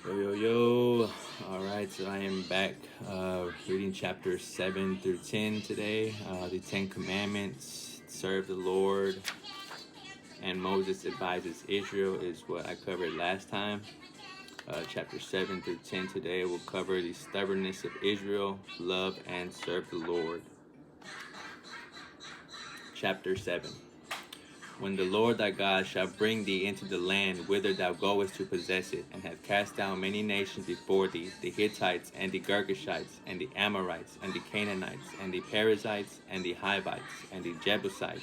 Yo, yo, yo. All right, so I am back reading chapters 7 through 10 today. The Ten Commandments, serve the Lord, and Moses advises Israel is what I covered last time. Chapter 7 through 10 today will cover the stubbornness of Israel, love, and serve the Lord. Chapter 7. When the Lord thy God shall bring thee into the land whither thou goest to possess it, and have cast down many nations before thee, the Hittites, and the Girgashites, and the Amorites, and the Canaanites, and the Perizzites, and the Hivites, and the Jebusites,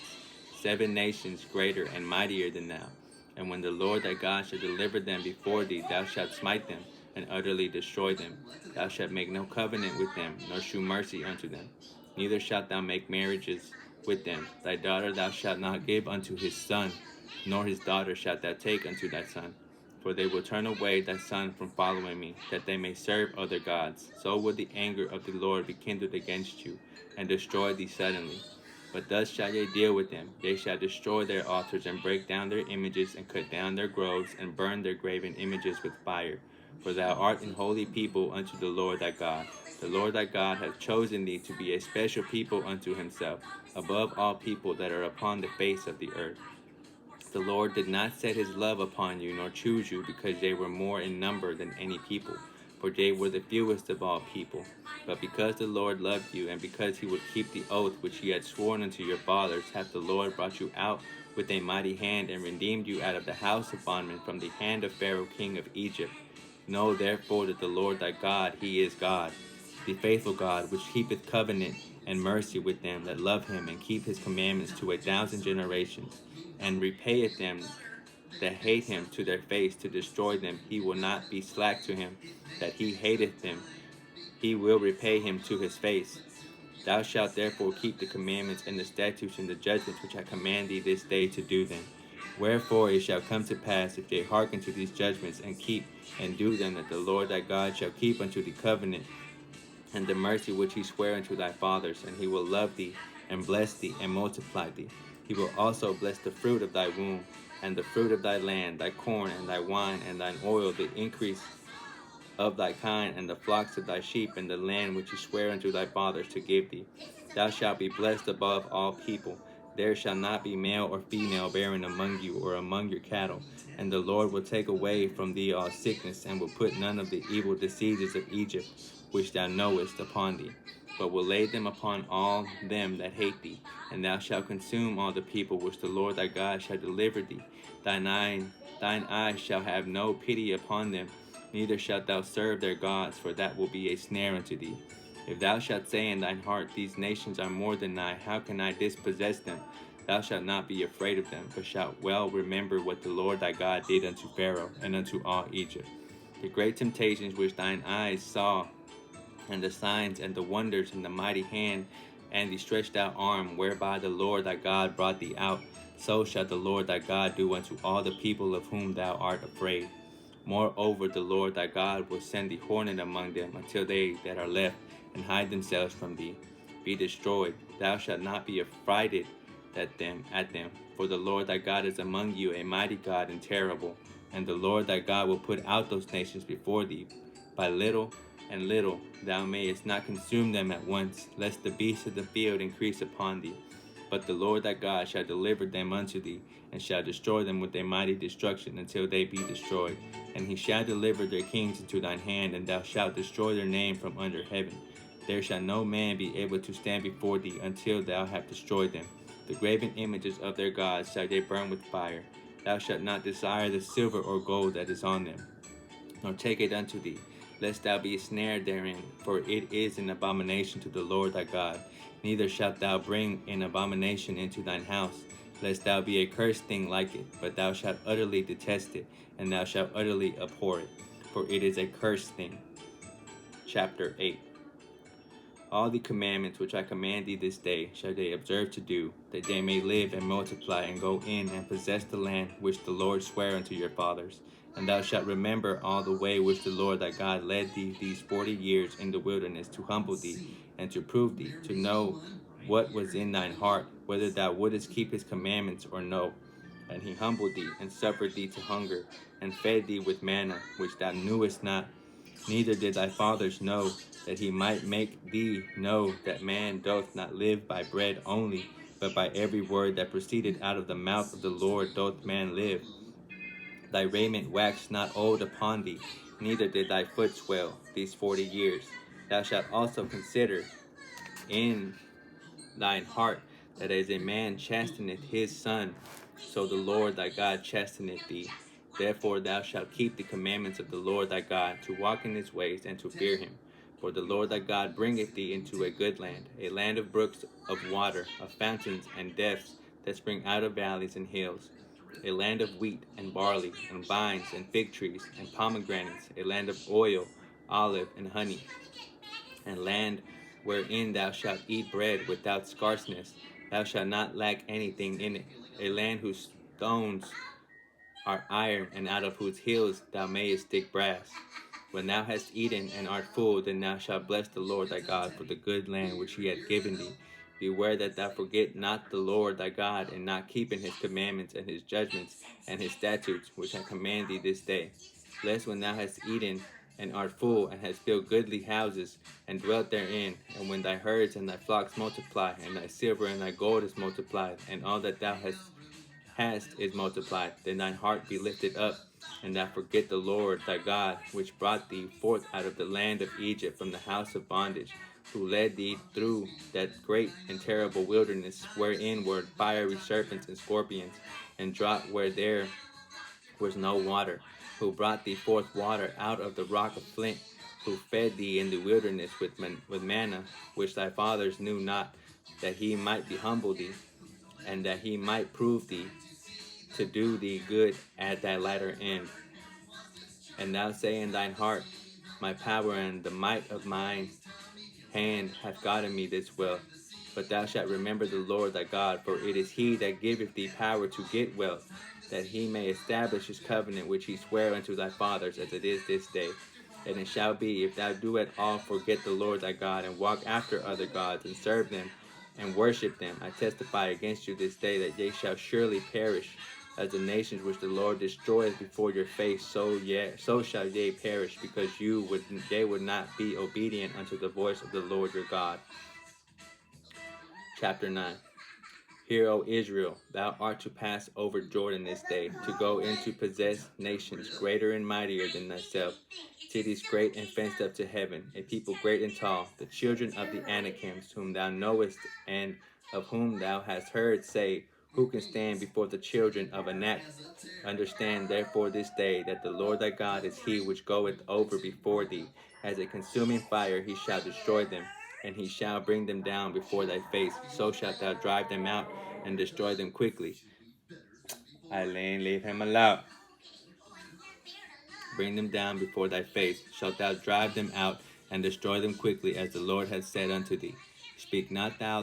7 nations greater and mightier than thou. And when the Lord thy God shall deliver them before thee, thou shalt smite them, and utterly destroy them. Thou shalt make no covenant with them, nor shew mercy unto them. Neither shalt thou make marriages with them. Thy daughter thou shalt not give unto his son, nor his daughter shalt thou take unto thy son. For they will turn away thy son from following me, that they may serve other gods. So will the anger of the Lord be kindled against you, and destroy thee suddenly. But thus shall ye deal with them. They shall destroy their altars, and break down their images, and cut down their groves, and burn their graven images with fire. For thou art an holy people unto the Lord thy God. The Lord thy God hath chosen thee to be a special people unto himself, above all people that are upon the face of the earth. The Lord did not set his love upon you, nor choose you, because they were more in number than any people, for they were the fewest of all people. But because the Lord loved you, and because he would keep the oath which he had sworn unto your fathers, hath the Lord brought you out with a mighty hand, and redeemed you out of the house of bondmen, from the hand of Pharaoh king of Egypt. Know therefore that the Lord thy God, he is God, the faithful God, which keepeth covenant and mercy with them that love him, and keep his commandments to 1,000 generations, and repayeth them that hate him to their face, to destroy them. He will not be slack to him that he hateth them. He will repay him to his face. Thou shalt therefore keep the commandments and the statutes and the judgments which I command thee this day to do them. Wherefore it shall come to pass, if they hearken to these judgments, and keep and do them, that the Lord thy God shall keep unto the covenant and the mercy which he sware unto thy fathers, and he will love thee, and bless thee, and multiply thee. He will also bless the fruit of thy womb, and the fruit of thy land, thy corn, and thy wine, and thine oil, the increase of thy kind, and the flocks of thy sheep, and the land which he sware unto thy fathers to give thee. Thou shalt be blessed above all people. There shall not be male or female barren among you, or among your cattle. And the Lord will take away from thee all sickness, and will put none of the evil diseases of Egypt, which thou knowest, upon thee, but will lay them upon all them that hate thee. And thou shalt consume all the people which the Lord thy God shall deliver thee. Thine eyes shall have no pity upon them, neither shalt thou serve their gods, for that will be a snare unto thee. If thou shalt say in thine heart, these nations are more than I, how can I dispossess them? Thou shalt not be afraid of them, but shalt well remember what the Lord thy God did unto Pharaoh, and unto all Egypt, the great temptations which thine eyes saw, and the signs and the wonders, and the mighty hand, and the stretched out arm, whereby the Lord thy God brought thee out. So shall the Lord thy God do unto all the people of whom thou art afraid. Moreover, the Lord thy God will send the hornet among them, until they that are left, and hide themselves from thee, be destroyed. Thou shalt not be affrighted at them, for the Lord thy God is among you, a mighty God and terrible. And the Lord thy God will put out those nations before thee, by little and little. Thou mayest not consume them at once, lest the beasts of the field increase upon thee. But the Lord thy God shall deliver them unto thee, and shall destroy them with a mighty destruction, until they be destroyed. And he shall deliver their kings into thine hand, and thou shalt destroy their name from under heaven. There shall no man be able to stand before thee, until thou have destroyed them. The graven images of their gods shall they burn with fire. Thou shalt not desire the silver or gold that is on them, nor take it unto thee, lest thou be snared therein, for it is an abomination to the Lord thy God. Neither shalt thou bring an abomination into thine house, lest thou be a cursed thing like it, but thou shalt utterly detest it, and thou shalt utterly abhor it, for it is a cursed thing. Chapter 8. All the commandments which I command thee this day shall they observe to do, that they may live and multiply, and go in and possess the land which the Lord sware unto your fathers. And thou shalt remember all the way which the Lord thy God led thee these 40 years in the wilderness, to humble thee, and to prove thee, to know what was in thine heart, whether thou wouldest keep his commandments or no. And he humbled thee, and suffered thee to hunger, and fed thee with manna, which thou knewest not, neither did thy fathers know, that he might make thee know that man doth not live by bread only, but by every word that proceeded out of the mouth of the Lord doth man live. Thy raiment waxed not old upon thee, neither did thy foot swell these 40 years. Thou shalt also consider in thine heart that as a man chasteneth his son, so the Lord thy God chasteneth thee. Therefore thou shalt keep the commandments of the Lord thy God, to walk in his ways and to fear him. For the Lord thy God bringeth thee into a good land, a land of brooks of water, of fountains and depths that spring out of valleys and hills, a land of wheat and barley and vines and fig trees and pomegranates, a land of oil, olive, and honey, and land wherein thou shalt eat bread without scarceness. Thou shalt not lack anything in it. A land whose stones are iron, and out of whose hills thou mayest dig brass. When thou hast eaten and art full, then thou shalt bless the Lord thy God for the good land which he hath given thee. Beware that thou forget not the Lord thy God, in not keeping his commandments and his judgments and his statutes, which I command thee this day. Lest when thou hast eaten and art full, and hast built goodly houses, and dwelt therein, and when thy herds and thy flocks multiply, and thy silver and thy gold is multiplied, and all that thou hast is multiplied, then thine heart be lifted up, and thou forget the Lord thy God, which brought thee forth out of the land of Egypt from the house of bondage, who led thee through that great and terrible wilderness, wherein were fiery serpents and scorpions, and drought where there was no water, who brought thee forth water out of the rock of flint, who fed thee in the wilderness with manna, which thy fathers knew not, that he might be humble thee, and that he might prove thee, to do thee good at thy latter end. And thou say in thine heart, my power and the might of mine hand hath gotten me this wealth. But thou shalt remember the Lord thy God, for it is he that giveth thee power to get wealth, that he may establish his covenant which he sware unto thy fathers, as it is this day. And it shall be, if thou do at all forget the Lord thy God, and walk after other gods, and serve them, and worship them, I testify against you this day that ye shall surely perish. As the nations which the Lord destroyeth before your face, so shall ye perish, because they would not be obedient unto the voice of the Lord your God. Chapter 9. Hear, O Israel, thou art to pass over Jordan this day, to go in to possess nations greater and mightier than thyself, cities great and fenced up to heaven, a people great and tall, the children of the Anakims, whom thou knowest, and of whom thou hast heard say, who can stand before the children of Anak? Understand therefore this day that the Lord thy God is he which goeth over before thee. As a consuming fire he shall destroy them, and he shall bring them down before thy face. So shalt thou drive them out and destroy them quickly. Eileen, leave him alone. Bring them down before thy face. Shalt thou drive them out and destroy them quickly, as the Lord hath said unto thee. Speak not thou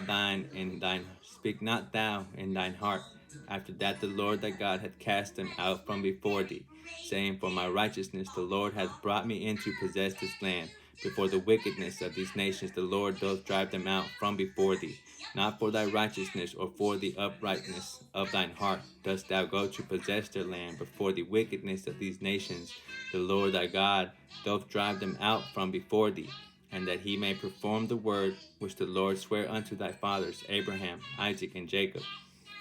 in thine heart, after that the Lord thy God hath cast them out from before thee, saying, for my righteousness the Lord hath brought me in to possess this land. Before the wickedness of these nations the Lord doth drive them out from before thee. Not for thy righteousness or for the uprightness of thine heart dost thou go to possess their land, but for the wickedness of these nations the Lord thy God doth drive them out from before thee, and that he may perform the word which the Lord sware unto thy fathers, Abraham, Isaac, and Jacob.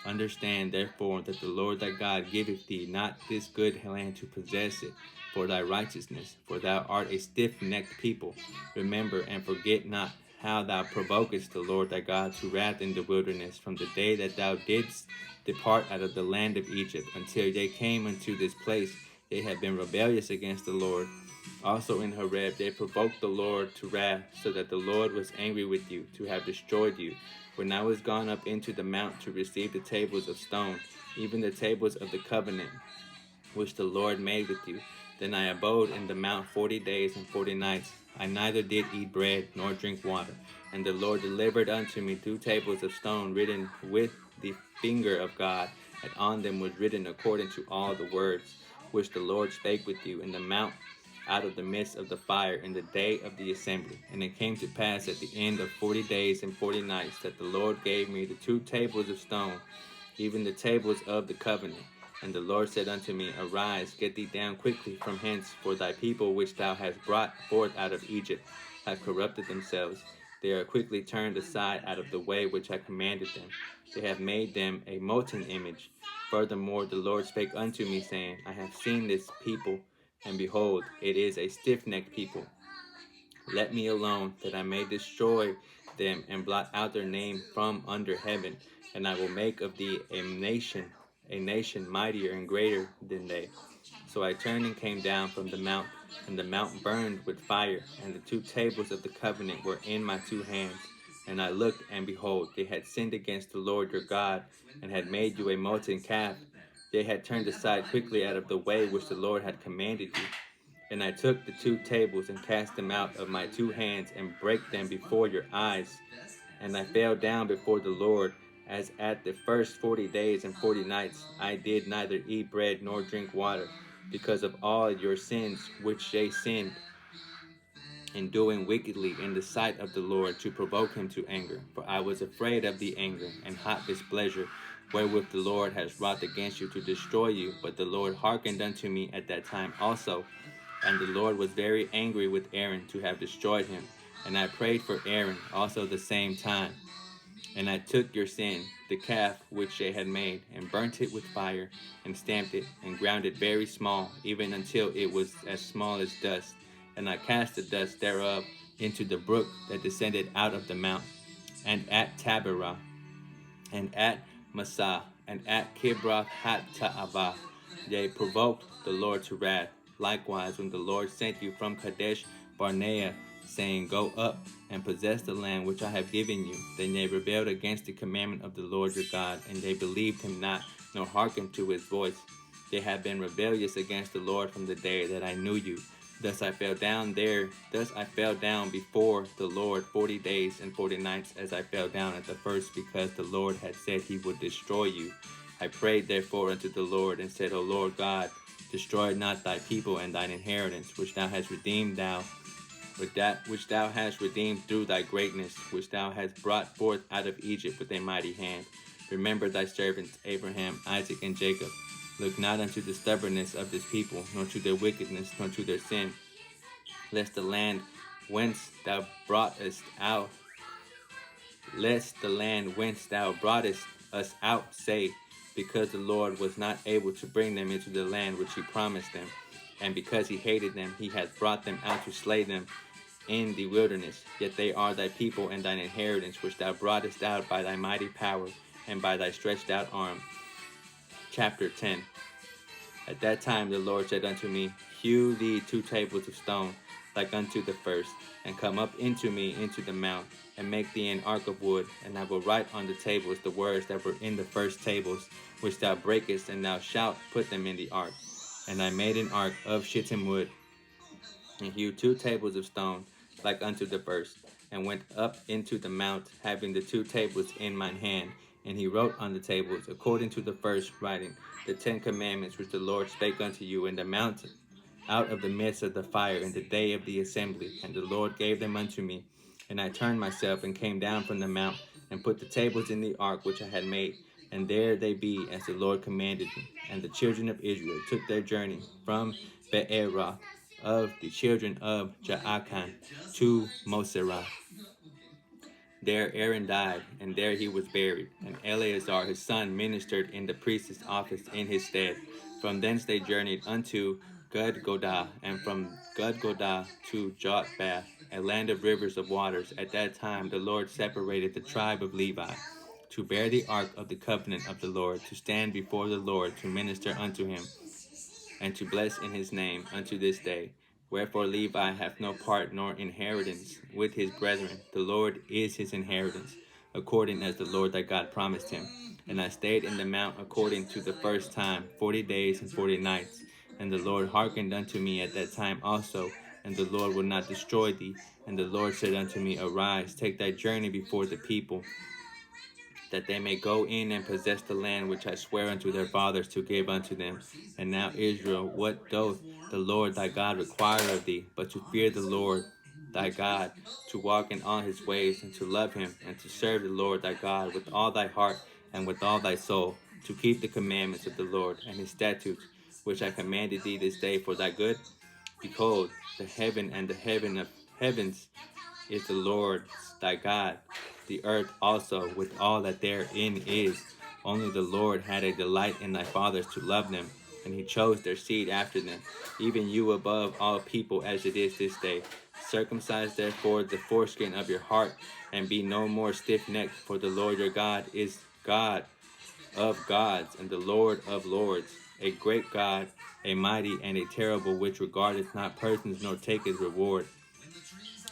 Understand therefore that the Lord thy God giveth thee not this good land to possess it for thy righteousness, for thou art a stiff-necked people. Remember and forget not how thou provokest the Lord thy God to wrath in the wilderness, from the day that thou didst depart out of the land of Egypt, until they came unto this place. They have been rebellious against the Lord. Also in Horeb they provoked the Lord to wrath, so that the Lord was angry with you, to have destroyed you. When I was gone up into the mount to receive the tables of stone, even the tables of the covenant, which the Lord made with you, then I abode in the mount 40 days and 40 nights. I neither did eat bread nor drink water. And the Lord delivered unto me 2 tables of stone written with the finger of God, and on them was written according to all the words which the Lord spake with you in the mount out of the midst of the fire in the day of the assembly. And it came to pass at the end of 40 days and 40 nights that the Lord gave me the 2 tables of stone, even the tables of the covenant. And the Lord said unto me, Arise, get thee down quickly from hence, for thy people which thou hast brought forth out of Egypt have corrupted themselves. They are quickly turned aside out of the way which I commanded them. They have made them a molten image. Furthermore, the Lord spake unto me, saying, I have seen this people, and behold, it is a stiff-necked people. Let me alone, that I may destroy them and blot out their name from under heaven, and I will make of thee a nation mightier and greater than they. So I turned and came down from the mount, and the mount burned with fire, and the 2 tables of the covenant were in my 2 hands. And I looked, and behold, they had sinned against the Lord your God, and had made you a molten calf. They had turned aside quickly out of the way which the Lord had commanded you. And I took the 2 tables and cast them out of my 2 hands and brake them before your eyes. And I fell down before the Lord, as at the first 40 days and 40 nights I did neither eat bread nor drink water, because of all your sins which they sinned in doing wickedly in the sight of the Lord, to provoke him to anger. For I was afraid of the anger and hot displeasure wherewith the Lord has wrought against you to destroy you. But the Lord hearkened unto me at that time also, and the Lord was very angry with Aaron to have destroyed him. And I prayed for Aaron also the same time. And I took your sin, the calf which they had made, and burnt it with fire, and stamped it, and ground it very small, even until it was as small as dust. And I cast the dust thereof into the brook that descended out of the mount, and at Taberah, and at Massah, and at Kibroth Hattaavah. They provoked the Lord to wrath. Likewise, when the Lord sent you from Kadesh Barnea, saying, Go up and possess the land which I have given you, then they rebelled against the commandment of the Lord your God, and they believed him not, nor hearkened to his voice. They have been rebellious against the Lord from the day that I knew you. Thus I fell down before the Lord 40 days and 40 nights, as I fell down at the first, because the Lord had said he would destroy you. I prayed therefore unto the Lord, and said, O Lord God, destroy not thy people and thine inheritance, which thou hast redeemed which thou hast redeemed through thy greatness, which thou hast brought forth out of Egypt with a mighty hand. Remember thy servants Abraham, Isaac, and Jacob. Look not unto the stubbornness of this people, nor to their wickedness, nor to their sin, lest the land whence thou broughtest us out say, because the Lord was not able to bring them into the land which he promised them, and because he hated them, he hath brought them out to slay them in the wilderness. Yet they are thy people and thine inheritance, which thou broughtest out by thy mighty power and by thy stretched out arm. Chapter 10. At that time the Lord said unto me, Hew thee 2 tables of stone, like unto the first, and come up into me into the mount, and make thee an ark of wood, and I will write on the tables the words that were in the first tables, which thou breakest, and thou shalt put them in the ark. And I made an ark of shittim wood, and hewed 2 tables of stone, like unto the first, and went up into the mount, having the 2 tables in mine hand. And he wrote on the tables, according to the first writing, the 10 commandments which the Lord spake unto you in the mountain, out of the midst of the fire in the day of the assembly. And the Lord gave them unto me. And I turned myself and came down from the mount, and put the tables in the ark which I had made. And there they be, as the Lord commanded me. And the children of Israel took their journey from Beeroth of the children of Jaakan to Moserah. There Aaron died, and there he was buried, and Eleazar his son ministered in the priest's office in his stead. From thence they journeyed unto Gudgodah, and from Gudgodah to Jotbath, a land of rivers of waters. At that time the Lord separated the tribe of Levi, to bear the ark of the covenant of the Lord, to stand before the Lord, to minister unto him, and to bless in his name unto this day. Wherefore Levi hath no part nor inheritance with his brethren. The Lord is his inheritance, according as the Lord thy God promised him. And I stayed in the mount according to the first time 40 days and 40 nights. And the Lord hearkened unto me at that time also, and the Lord would not destroy thee. And the Lord said unto me, Arise, take thy journey before the people, that they may go in and possess the land which I swear unto their fathers to give unto them. And now, Israel, what doth the Lord thy God require of thee, but to fear the Lord thy God, to walk in all his ways, and to love him, and to serve the Lord thy God with all thy heart and with all thy soul, to keep the commandments of the Lord and his statutes, which I commanded thee this day for thy good? Behold, the heaven and the heaven of heavens is the Lord thy God, the earth also with all that therein is. Only the Lord had a delight in thy fathers to love them, and he chose their seed after them, even you above all people as it is this day. Circumcise therefore the foreskin of your heart, and be no more stiff-necked, for the Lord your God is God of gods and the Lord of lords, a great God, a mighty and a terrible, which regardeth not persons nor taketh reward.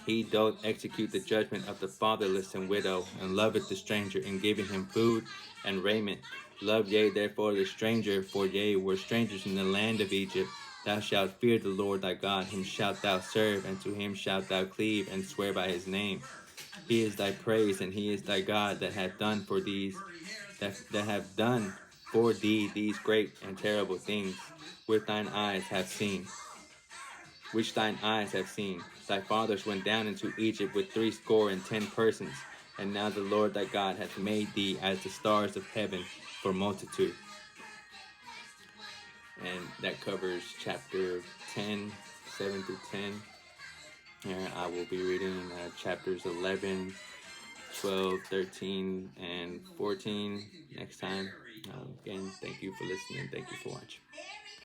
He doth execute the judgment of the fatherless and widow, and loveth the stranger, in giving him food and raiment. Love ye therefore the stranger, for ye were strangers in the land of Egypt. Thou shalt fear the Lord thy God, him shalt thou serve, and to him shalt thou cleave, and swear by his name. He is thy praise, and he is thy God, that hath done for that have done for thee these great and terrible things, with thine eyes have seen which thine eyes have seen. Thy fathers went down into Egypt with 60 persons, and now the Lord thy God hath made thee as the stars of heaven for multitude. And that covers chapter 10, 7 through 10. Here I will be reading chapters 11, 12, 13, and 14 next time. Again, thank you for listening. Thank you for watching.